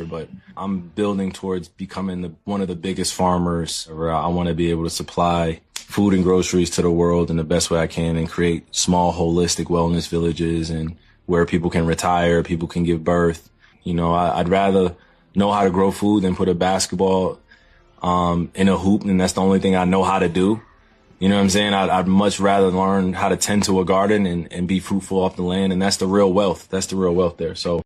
but I'm building towards becoming one of the biggest farmers. I want to be able to supply food and groceries to the world in the best way I can and create small holistic wellness villages and where people can retire, people can give birth. I'd rather know how to grow food than put a basketball in a hoop, and that's the only thing I know how to do. You know what I'm saying? I'd much rather learn how to tend to a garden and be fruitful off the land, and that's the real wealth. That's the real wealth there. So,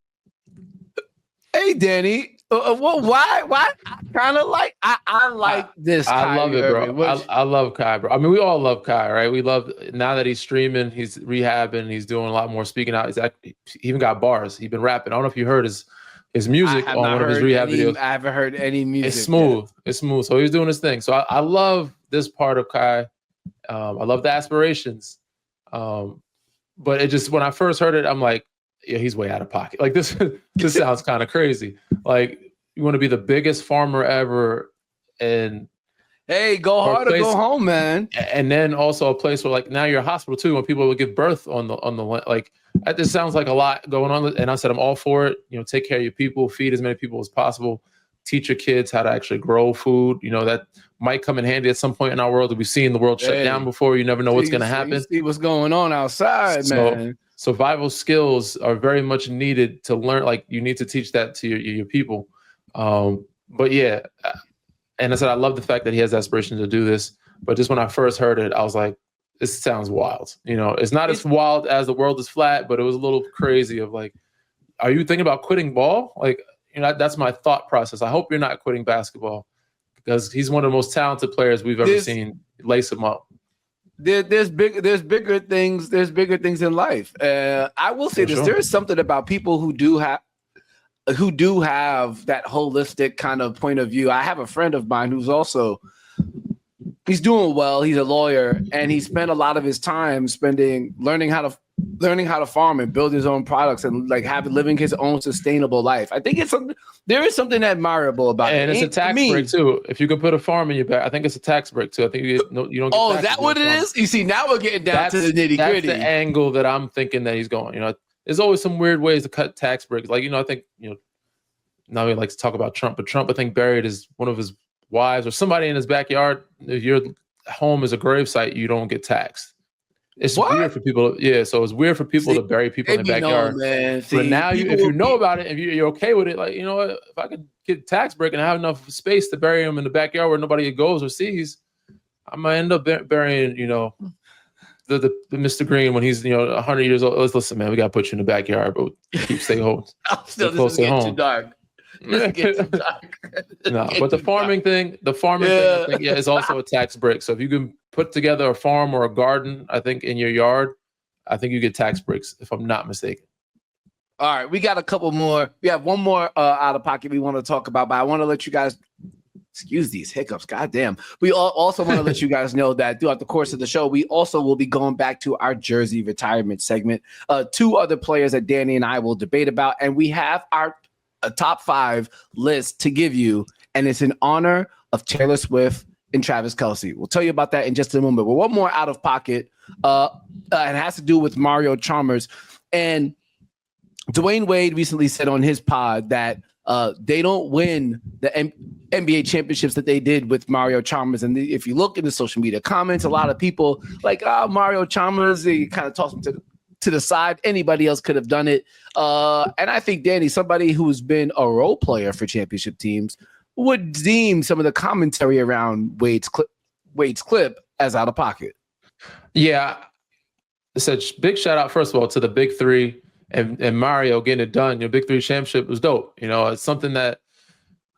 hey, Danny, why? I kind of like I like this. I love it, bro. I love Kai, bro. I mean, we all love Kai, right? We love now that he's streaming, he's rehabbing, he's doing a lot more speaking out. He even got bars. He's been rapping. I don't know if you heard his music on one of his rehab videos. I haven't heard any music. It's smooth. Yet. It's smooth. So he's doing his thing. So I love this part of Kai. I love the aspirations. But it just, when I first heard it, I'm like, yeah, he's way out of pocket. Like this sounds kind of crazy. Like, you want to be the biggest farmer ever, and hey, go hard or go home, man. And then also a place where, like, now you're a hospital too, when people will give birth on the like, that just sounds like a lot going on. And I said, I'm all for it. Take care of your people, feed as many people as possible, teach your kids how to actually grow food. That might come in handy at some point in our world. We've seen the world shut down before. You never know what's going to happen. See what's going on outside, man. Survival skills are very much needed to learn. Like, you need to teach that to your people. But yeah, and I said, I love the fact that he has aspirations to do this. But just when I first heard it, I was like, this sounds wild. It's not as wild as The World Is Flat, but it was a little crazy of like, are you thinking about quitting ball? Like, that's my thought process. I hope you're not quitting basketball, because he's one of the most talented players we've ever seen. Lace him up. There's bigger things. There's bigger things in life. I will say this: there is something about people who do have that holistic kind of point of view. I have a friend of mine who's also, he's doing well. He's a lawyer, and he spent a lot of his time learning how to farm and build his own products and like living his own sustainable life. I think there is something admirable about it. And it's a tax break too. If you could put a farm in your back, I think it's a tax break too. I think you don't get oh, is that what it is? You see, now we're getting down to the nitty gritty. That's the angle that I'm thinking that he's going. There's always some weird ways to cut tax breaks. Like, I think, now we like to talk about Trump, but Trump, I think, buried one of his wives or somebody in his backyard. If your home is a gravesite, you don't get taxed. It's weird for people. Yeah, so it's weird for people to bury people in the backyard. But now, if you know about it, if you're okay with it, like, what, if I could get a tax break and I have enough space to bury him in the backyard where nobody goes or sees, I might end up burying, the Mr. Green when he's 100 years old. Listen, man, we gotta put you in the backyard, but stay home. Still, this is getting too dark. No, but the farming thing, I think, is also a tax break. So if you can put together a farm or a garden, I think, in your yard, I think you get tax breaks, if I'm not mistaken. All right, we got a couple more. We have one more out of pocket we want to talk about, but I want to let you guys. Excuse these hiccups. Goddamn. We also want to let you guys know that throughout the course of the show, we also will be going back to our jersey retirement segment. Two other players that Danny and I will debate about, and we have our top 5 list to give you, and it's in honor of Taylor Swift and Travis Kelce. We'll tell you about that in just a moment. But one more out of pocket. It has to do with Mario Chalmers. And Dwayne Wade recently said on his pod that they don't win the NBA championships that they did with Mario Chalmers. And if you look in the social media comments, a lot of people like, Mario Chalmers, they kind of toss him to the side. Anybody else could have done it. And I think, Danny, somebody who's been a role player for championship teams, would deem some of the commentary around Wade's clip as out of pocket. Yeah. It's a big shout out, first of all, to the big three and Mario getting it done. Your big three championship was dope. It's something that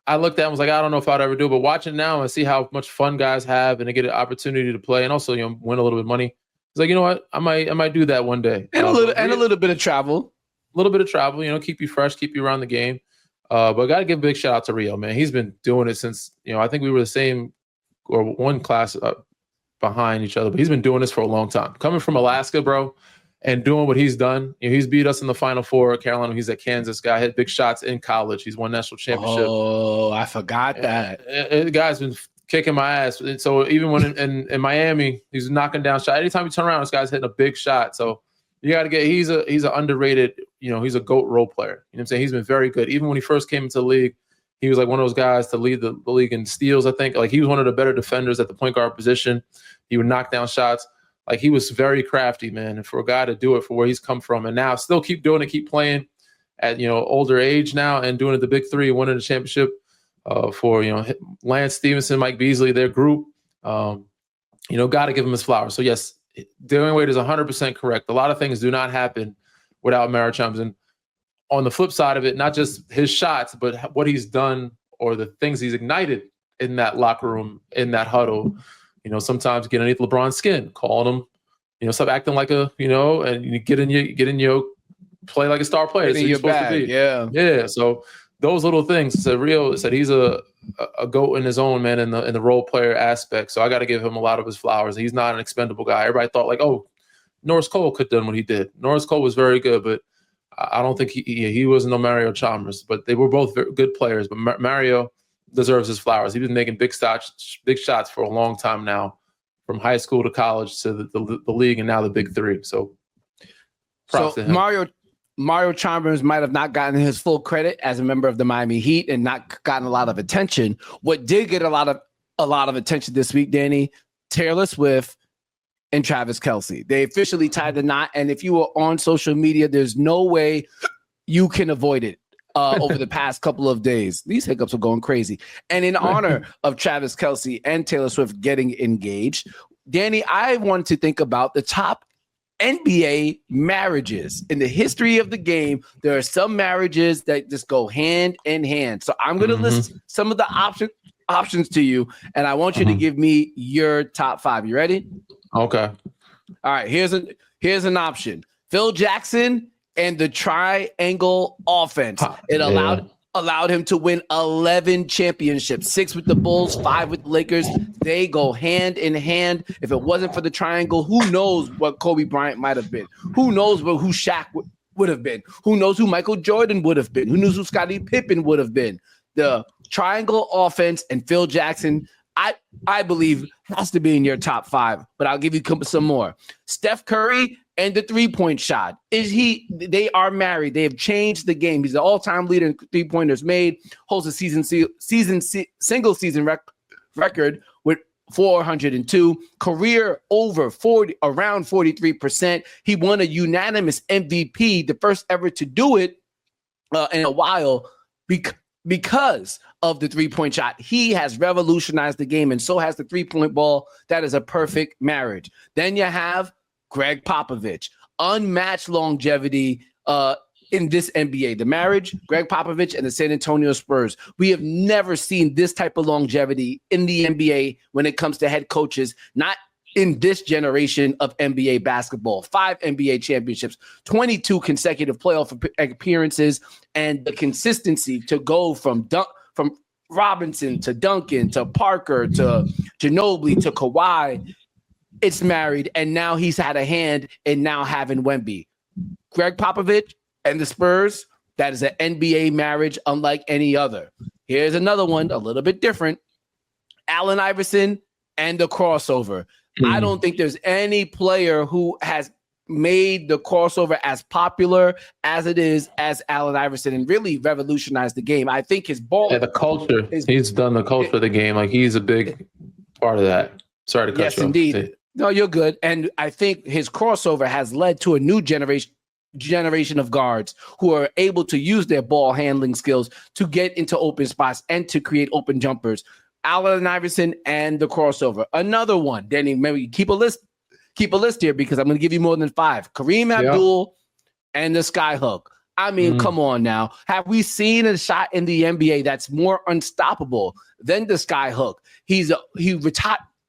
I looked at and was like, I don't know if I'd ever do, but watching now and see how much fun guys have and they get an opportunity to play and also, win a little bit of money. It's like, you know what? I might do that one day. And a little bit of travel. A little bit of travel, keep you fresh, keep you around the game. But I got to give a big shout out to Rio, man. He's been doing it since, I think we were the same or one class behind each other, but he's been doing this for a long time. Coming from Alaska, bro, and doing what he's done. He's beat us in the Final Four at Carolina. He's at Kansas. Guy hit big shots in college. He's won national championship. Oh, I forgot that. The guy's been kicking my ass. And so even when in Miami, he's knocking down shots. Anytime you turn around, this guy's hitting a big shot. So you got to he's an underrated he's a GOAT role player. You know what I'm saying? He's been very good. Even when he first came into the league, he was like one of those guys to lead the league in steals, I think. Like, he was one of the better defenders at the point guard position. He would knock down shots. Like, he was very crafty, man. And for a guy to do it for where he's come from and now still keep doing it, keep playing at, older age now and doing it the big three, winning the championship for, Lance Stevenson, Mike Beasley, their group, got to give him his flowers. So, yes, Dwayne Wade is 100% correct. A lot of things do not happen without Mario Chalmers. And on the flip side of it, not just his shots, but what he's done or the things he's ignited in that locker room, in that huddle. Sometimes get underneath LeBron's skin, calling him, stop acting like and you get in your play like a star player. In your bag, yeah. So those little things. Said he's a GOAT in his own, man, in the role player aspect. So I got to give him a lot of his flowers. He's not an expendable guy. Everybody thought like, oh, Norris Cole could have done what he did. Norris Cole was very good, but I don't think he wasn't no Mario Chalmers. But they were both very good players. But Mario deserves his flowers. He's been making big shots for a long time now, from high school to college to the league and now the big three. So props to him. Mario Chalmers might have not gotten his full credit as a member of the Miami Heat and not gotten a lot of attention. What did get a lot of attention this week, Danny, Taylor Swift and Travis Kelce. They officially tied the knot, and if you were on social media, there's no way you can avoid it. Over the past couple of days, these hiccups are going crazy. And in honor of Travis Kelce and Taylor Swift getting engaged, Danny, I wanted to think about the top NBA marriages in the history of the game. There are some marriages that just go hand in hand. So I'm going to list some of the options to you, and I want you to give me your top 5. You ready? Okay. All right. Here's an option: Phil Jackson and the triangle offense. It allowed him to win 11 championships, 6 with the Bulls, 5 with the Lakers. They go hand in hand. If it wasn't for the triangle, who knows what Kobe Bryant might have been? Who knows who Shaq would have been? Who knows who Michael Jordan would have been? Who knows who Scottie Pippen would have been? The triangle offense and Phil Jackson, I believe, has to be in your top 5, but I'll give you some more. Steph Curry and the three-point shot. They are married. They have changed the game. He's the all-time leader in three-pointers made, holds a single season record with 402, career over 40, around 43%. He won a unanimous MVP, the first ever to do it in a while, because of the three-point shot. He has revolutionized the game, and so has the three-point ball. That is a perfect marriage. Then you have Greg Popovich, unmatched longevity in this NBA. The marriage, Greg Popovich and the San Antonio Spurs. We have never seen this type of longevity in the NBA when it comes to head coaches, not in this generation of NBA basketball. 5 NBA championships, 22 consecutive playoff appearances, and the consistency to go from Robinson to Duncan to Parker to Ginobili to Kawhi. It's married, and now he's had a hand in now having Wemby. Greg Popovich and the Spurs, that is an NBA marriage unlike any other. Here's another one, a little bit different. Allen Iverson and the crossover. I don't think there's any player who has made the crossover as popular as it is as Allen Iverson and really revolutionized the game. I think his ball... Yeah, the culture. He's done the culture of the game. Like, he's a big part of that. Sorry to cut you off. Yes, indeed. No, you're good. And I think his crossover has led to a new generation of guards who are able to use their ball handling skills to get into open spots and to create open jumpers. Allen Iverson and the crossover. Another one, Danny, maybe keep a list here because I'm going to give you more than 5. Kareem Abdul and the skyhook. I mean, come on now. Have we seen a shot in the NBA that's more unstoppable than the skyhook? He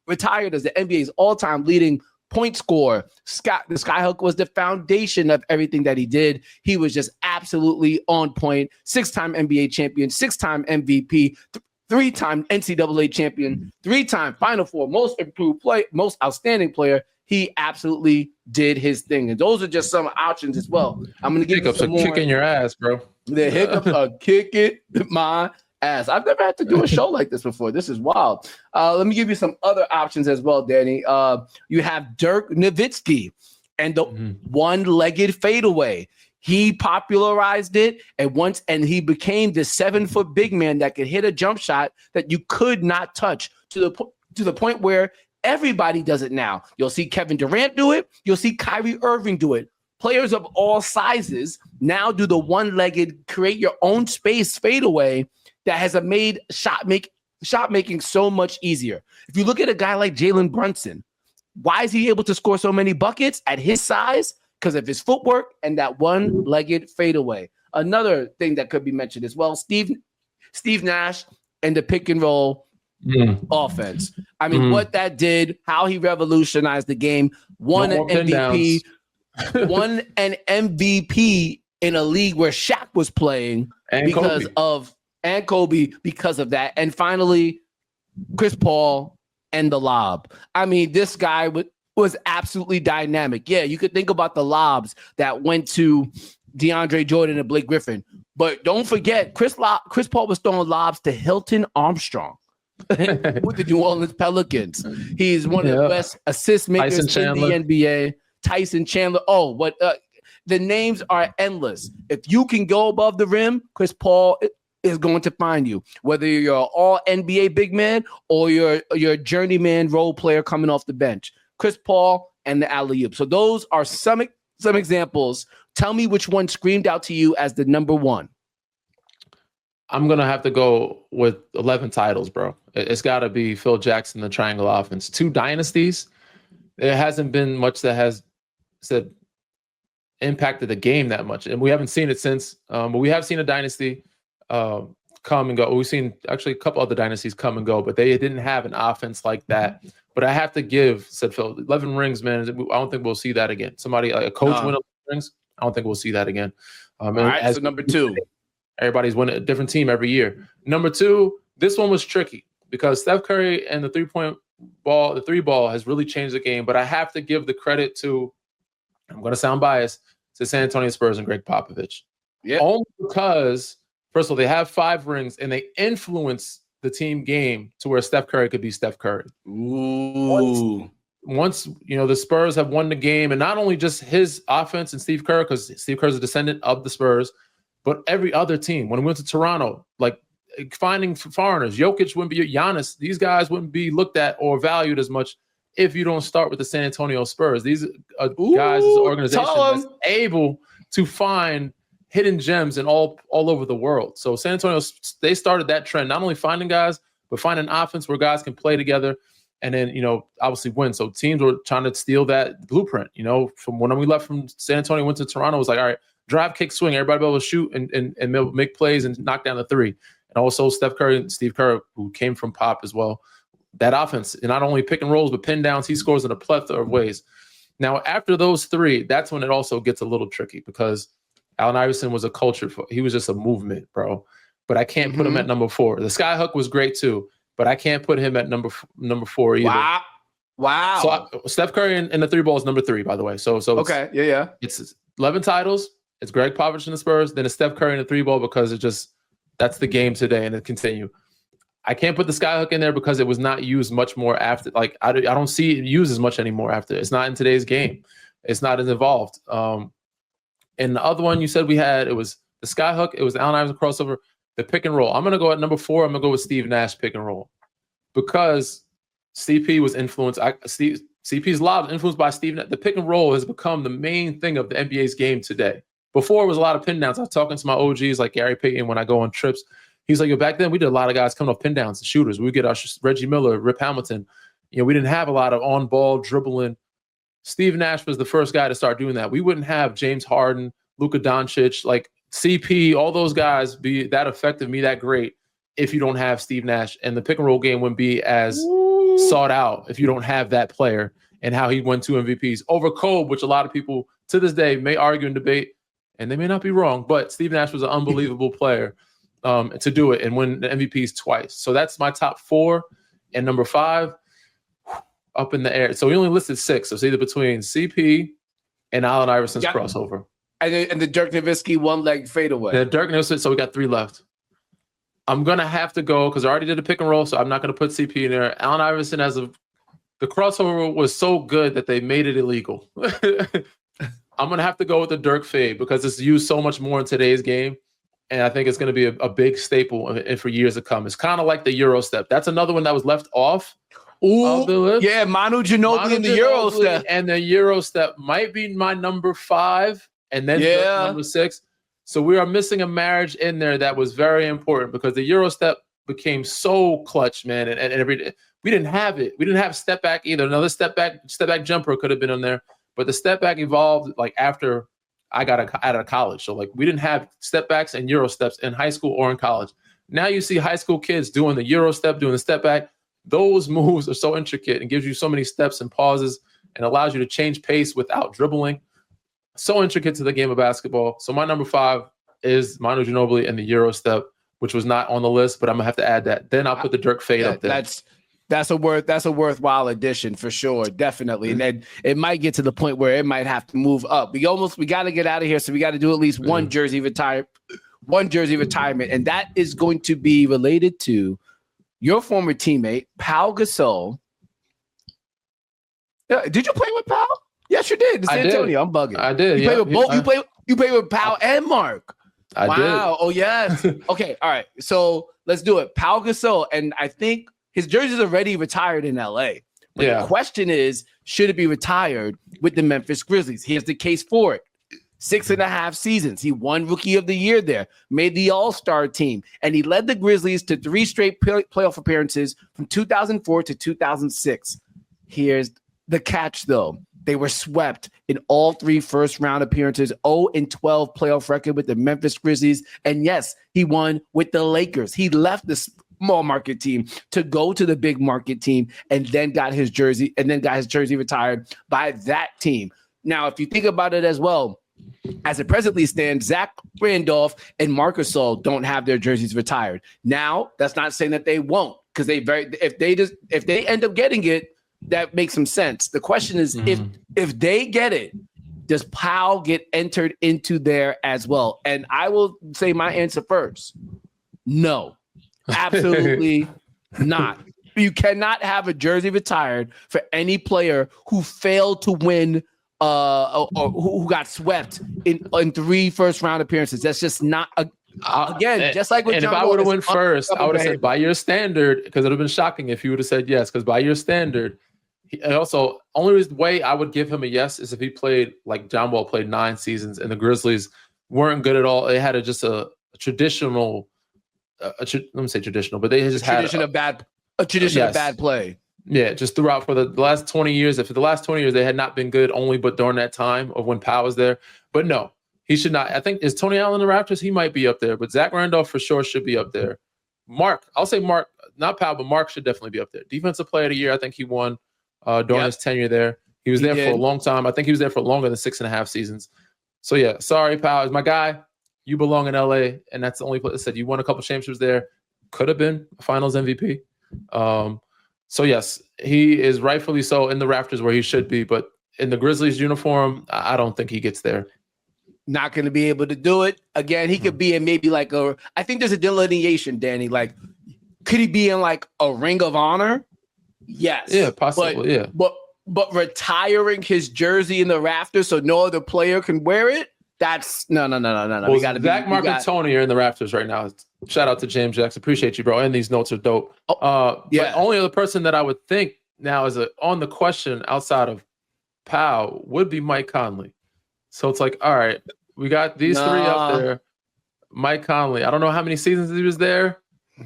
retired as the NBA's all-time leading point scorer. The skyhook was the foundation of everything that he did. He was just absolutely on point. 6-time NBA champion, 6-time MVP, 3-time NCAA champion, 3-time Final Four, most improved player, most outstanding player. He absolutely did his thing. And those are just some options as well. I'm going to give hiccups you some more. Kicking your ass, bro. The hiccups are kicking my ass. I've never had to do a show like this before. This is wild. Let me give you some other options as well, Danny. You have Dirk Nowitzki and the one-legged fadeaway. He popularized it, and he became the 7-foot big man that could hit a jump shot that you could not touch to the point where everybody does it now. You'll see Kevin Durant do it. You'll see Kyrie Irving do it. Players of all sizes now do the one-legged, create your own space fadeaway that has made shot making so much easier. If you look at a guy like Jalen Brunson, why is he able to score so many buckets at his size? Because of his footwork and that one-legged fadeaway. Another thing that could be mentioned as well, Steve Nash and the pick and roll offense. I mean, what that did, how he revolutionized the game, won an MVP in a league where Shaq was playing and Kobe because of that. And finally, Chris Paul and the lob. I mean, this guy was absolutely dynamic. Yeah, you could think about the lobs that went to DeAndre Jordan and Blake Griffin. But don't forget, Chris Paul was throwing lobs to Hilton Armstrong with the New Orleans Pelicans. He's one of the best assist makers in the NBA. Tyson Chandler. The names are endless. If you can go above the rim, Chris Paul is going to find you. Whether you're an all NBA big man or you're a journeyman role player coming off the bench. Chris Paul and the alley-oop. So those are some examples. Tell me which one screamed out to you as the number one. I'm going to have to go with 11 titles, bro. It's got to be Phil Jackson, the triangle offense. 2 dynasties. There hasn't been much that has impacted the game that much. And we haven't seen it since. But we have seen a dynasty come and go. We've seen actually a couple other dynasties come and go, but they didn't have an offense like that. But I have to give, said Phil, 11 rings, man. I don't think we'll see that again. Somebody, like a coach win 11 rings, I don't think we'll see that again. All right, so number 2. Everybody's winning a different team every year. Number 2, this one was tricky because Steph Curry and the three ball has really changed the game. But I have to give the credit to, I'm going to sound biased, to San Antonio Spurs and Greg Popovich. Yeah. Only because, first of all, they have 5 rings and they influence the team game to where Steph Curry could be Steph Curry. Ooh. Once the Spurs have won the game, and not only just his offense and Steve Kerr, because Steve Kerr is a descendant of the Spurs, but every other team. When we went to Toronto, like finding foreigners, Jokic wouldn't be Giannis. These guys wouldn't be looked at or valued as much if you don't start with the San Antonio Spurs. These guys, this organization that's able to find hidden gems in all over the world. So San Antonio, they started that trend, not only finding guys, but finding offense where guys can play together and then, obviously win. So teams were trying to steal that blueprint, from when we left from San Antonio, went to Toronto, it was like, all right, drive, kick, swing, everybody be able to shoot and make plays and knock down the 3. And also Steph Curry and Steve Kerr, who came from Pop as well. That offense, and not only pick and rolls, but pin downs, he scores in a plethora of ways. Now, after those 3, that's when it also gets a little tricky because Allen Iverson was a culture. He was just a movement, bro. But I can't put him at number 4. The skyhook was great too, but I can't put him at number 4 either. Wow. So Steph Curry and the 3 ball is number 3, by the way. So okay, yeah. It's 11 titles. It's Greg Popovich and the Spurs. Then it's Steph Curry and the 3 ball because that's the game today, and it continue. I can't put the skyhook in there because it was not used much more after. Like I don't see it used as much anymore after. It's not in today's game. It's not as involved. And the other one you said we had, it was the skyhook. It was the Allen Iverson crossover, the pick and roll. I'm gonna go at number 4. I'm gonna go with Steve Nash pick and roll because CP was influenced. CP's lob influenced by Steve Nash. The pick and roll has become the main thing of the NBA's game today. Before it was a lot of pin downs. I was talking to my OGs like Gary Payton when I go on trips. He's like, back then we did a lot of guys coming off pin downs and shooters. We would get our Reggie Miller, Rip Hamilton. We didn't have a lot of on ball dribbling. Steve Nash was the first guy to start doing that. We wouldn't have James Harden, Luka Doncic, like CP, all those guys be that effective, be that great if you don't have Steve Nash. And the pick and roll game wouldn't be as sought out if you don't have that player and how he won 2 MVPs over Kobe, which a lot of people to this day may argue and debate, and they may not be wrong, but Steve Nash was an unbelievable player to do it and win the MVPs twice. So that's my top 4. And number 5, up in the air. So we only listed 6. So it's either between CP and Allen Iverson's crossover. And the Dirk Nowitzki one-leg fadeaway. The Dirk Nowitzki, so we got 3 left. I'm going to have to go because I already did a pick and roll, so I'm not going to put CP in there. Allen Iverson the crossover was so good that they made it illegal. I'm going to have to go with the Dirk fade because it's used so much more in today's game. And I think it's going to be a big staple for years to come. It's kind of like the Euro step. That's another one that was left off. Ooh, yeah, Manu Ginobili and the Euro step. And the Euro step might be my number 5 and then number 6. So we are missing a marriage in there that was very important because the Euro step became so clutch, man. And we didn't have it. We didn't have step back either. Another step back jumper could have been on there. But the step back evolved like after I got out of college. So like we didn't have step backs and Euro steps in high school or in college. Now you see high school kids doing the Euro step, doing the step back. Those moves are so intricate and gives you so many steps and pauses and allows you to change pace without dribbling. So intricate to the game of basketball. So my number 5 is Manu Ginobili and the Euro step, which was not on the list, but I'm gonna have to add that. Then I'll put the Dirk fade up there. That's a worthwhile addition for sure, definitely. And then it might get to the point where it might have to move up. We got to get out of here, so we got to do at least one jersey retirement, and that is going to be related to your former teammate Pau Gasol. Did you play with Pau? Yes, you did. San Antonio. I'm bugging. I did. You played with both. You played with Pau and Mark. I did. Wow. Oh yes. Okay. All right. So let's do it. Pau Gasol, and I think his jersey's already retired in LA. But the question is, should it be retired with the Memphis Grizzlies? Here's the case for it. 6.5 seasons. He won Rookie of the Year there, made the All-Star team, and he led the Grizzlies to 3 straight playoff appearances from 2004 to 2006. Here's the catch, though. They were swept in all 3 first-round appearances, 0-12 playoff record with the Memphis Grizzlies, and yes, he won with the Lakers. He left the small market team to go to the big market team and then got his jersey retired by that team. Now, if you think about it as well, as it presently stands, Zach Randolph and Marc Gasol don't have their jerseys retired. Now, that's not saying that they won't, because if they end up getting it, that makes some sense. The question is, if they get it, does Pau get entered into there as well? And I will say my answer first. No, absolutely not. You cannot have a jersey retired for any player who failed to win or who got swept in 3 first-round appearances. That's just not just like with and John if I would have went first, I would have said by your standard, because it would have been shocking if you would have said yes, because by your standard, and also only way I would give him a yes is if he played like John Wall played 9 seasons and the Grizzlies weren't good at all. They had a traditional, let me say traditional, but they just had a tradition of bad play. Yeah, just throughout for the last 20 years. If for the last 20 years they had not been good, only but during that time of when Pau was there. But no, he should not. I think is Tony Allen the Raptors? He might be up there, but Zach Randolph for sure should be up there. Mark, I'll say Mark, not Pau, but Mark should definitely be up there. Defensive Player of the Year, I think he won during his tenure there. He was there for a long time. I think he was there for longer than 6.5 seasons. So yeah, sorry, Pau, is my guy. You belong in LA, and that's the only place I said you won a couple championships there. Could have been a Finals MVP. So yes, he is rightfully so in the Raptors where he should be, but in the Grizzlies uniform, I don't think he gets there. Not going to be able to do it. Again, he could be in maybe like I think there's a delineation, Danny. Like, could he be in like a Ring of Honor? Yes. Yeah, possibly. But retiring his jersey in the rafters so no other player can wear it? That's no. Well, we got Zach, Mark, and Tony are in the Raptors right now. Shout out to James Jackson. Appreciate you, bro. And these notes are dope. But only other person that I would think now is on the question outside of Pau would be Mike Conley. So it's like, all right, we got these 3 up there. Mike Conley. I don't know how many seasons he was there,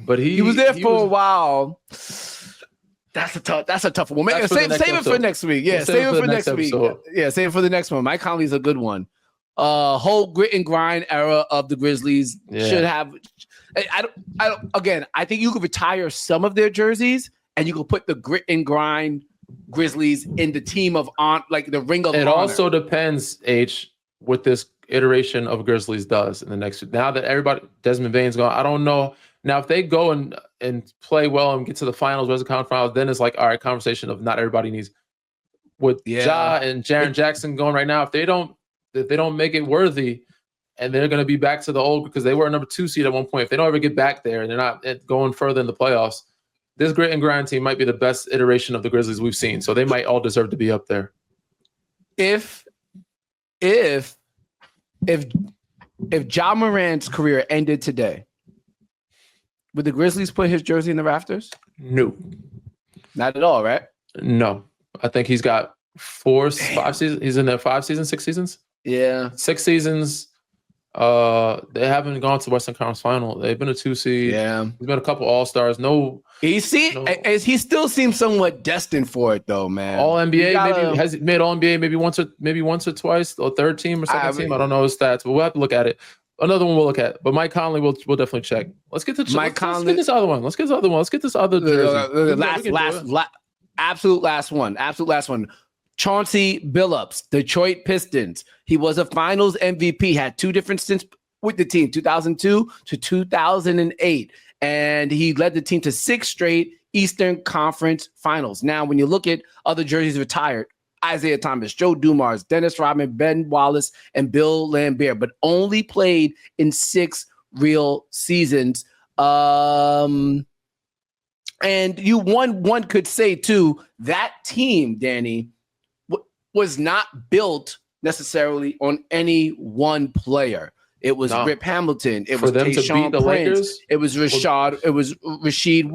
but he was there for a while. That's a tough one. Save it for next week. Yeah, save it for next week. Yeah, save it for the next one. Mike Conley's a good one. Whole grit and grind era of the Grizzlies should have. I think you could retire some of their jerseys and you could put the grit and grind Grizzlies in the team of like the Ring of Honor. It also depends, what this iteration of Grizzlies does in the next. Now that Desmond Bane's gone, I don't know. Now if they go and play well and get to the finals, Western Conference Finals, then it's like, all right, conversation of not everybody needs. With Ja and Jaren Jackson going right now, if they don't make it worthy, and they're going to be back to the old, because they were a number 2 seed at one point. If they don't ever get back there and they're not going further in the playoffs, this grit and grind team might be the best iteration of the Grizzlies we've seen. So they might all deserve to be up there. If if Ja Morant's career ended today, would the Grizzlies put his jersey in the rafters? No. Not at all, right? No. I think he's got 5 seasons. He's in there 5 seasons, 6 seasons? Yeah. 6 seasons. They haven't gone to Western Conference Final. They've been a 2 seed. Yeah. He's been a couple All-Stars. He still seems somewhat destined for it though, man. All NBA, maybe has made All NBA maybe once or twice, or third team or second team. I don't know his stats, but we'll have to look at it. Another one we'll look at. But Mike Conley, we'll definitely check. Let's get to Mike Conley. Let's get this other one. Let's get this other jersey. Absolute last one. Chauncey Billups, Detroit Pistons. He was a Finals MVP. Had 2 different stints with the team, 2002 to 2008. And he led the team to 6 straight Eastern Conference Finals. Now, when you look at other jerseys retired, Isaiah Thomas, Joe Dumars, Dennis Rodman, Ben Wallace, and Bill Laimbeer, but only played in 6 real seasons. And one could say, too, that team, Danny, was not built necessarily on any one player. It was Rip Hamilton. It was Tayshaun Prince. Lakers? It was Rashad. It was Rasheed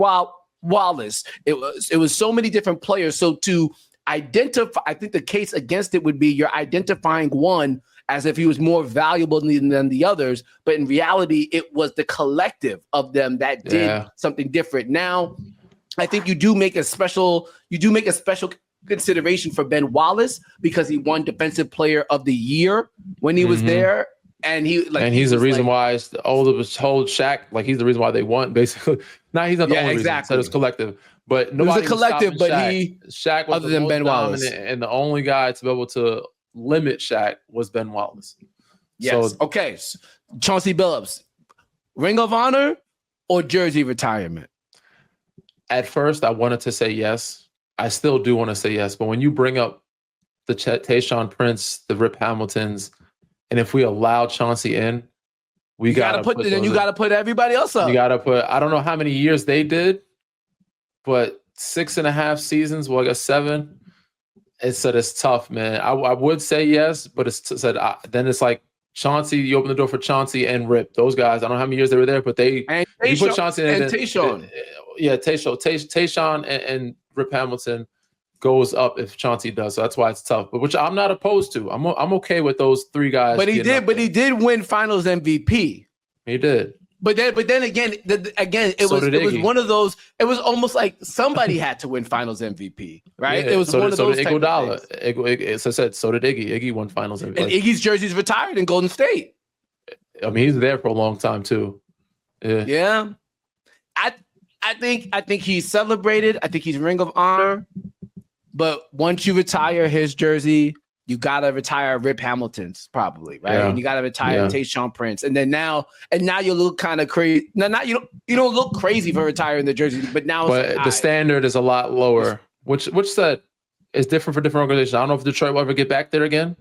Wallace. It was so many different players. So to identify, I think the case against it would be you're identifying one as if he was more valuable than the others, but in reality, it was the collective of them that did something different. Now, I think you do make a special consideration for Ben Wallace because he won Defensive Player of the Year when he was there. And he's the reason why all of his whole Shaq, like he's the reason why they won, basically. Now he's not the only reason. So it's collective. But nobody was a collective, but Shaq was other than Ben Wallace. And the only guy to be able to limit Shaq was Ben Wallace. Yes. So, okay. Chauncey Billups, Ring of Honor or jersey retirement? At first, I wanted to say yes. I still do want to say yes. But when you bring up the Tayshaun Prince, the Rip Hamiltons, and if we allow Chauncey in, you gotta put everybody else up. You gotta put, I don't know how many years they did, but 6.5 seasons, well, I guess 7. It's tough, man. I would say yes, but then it's like Chauncey, you open the door for Chauncey and Rip. Those guys, I don't know how many years they were there, but you put Chauncey in. And Tayshaun. Yeah, Tayshaun and Rip Hamilton goes up if Chauncey does. So that's why it's tough. But which I'm not opposed to. I'm okay with those 3 guys. But he did win Finals MVP. He did. But then again, it was one of those. It was almost like somebody had to win Finals MVP, right? Yeah, it was one of those. As I said, so did Iggy. Iggy won Finals MVP. And Iggy's jersey's retired in Golden State. I mean, he's there for a long time too. Yeah. Yeah. I think he's celebrated. I think he's Ring of Honor. But once you retire his jersey, you gotta retire Rip Hamilton's probably, right? Yeah. And you gotta retire Tayshaun Prince. And then now you look kind of crazy. Now you don't look crazy for retiring the jersey, but now the standard is a lot lower, which that is different for different organizations. I don't know if Detroit will ever get back there again.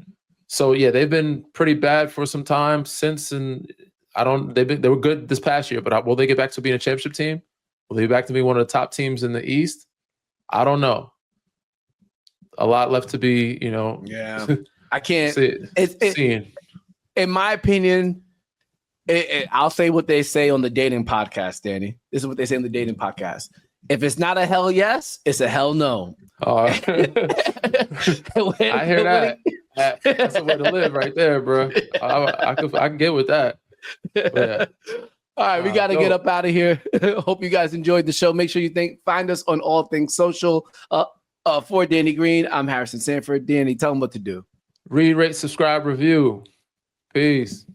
So yeah, they've been pretty bad for some time since, and they were good this past year, but will they get back to being a championship team? Will they get back to being one of the top teams in the East? I don't know. A lot left to be, Yeah, I can't. In my opinion, I'll say what they say on the dating podcast, Danny. This is what they say on the dating podcast. If it's not a hell yes, it's a hell no. I hear that. That's a way to live right there, bro. I can get with that. Yeah. All right, we got to get up out of here. Hope you guys enjoyed the show. Make sure you find us on all things social. For Danny Green, I'm Harrison Sanford. Danny, tell them what to do. Read, rate, subscribe, review. Peace.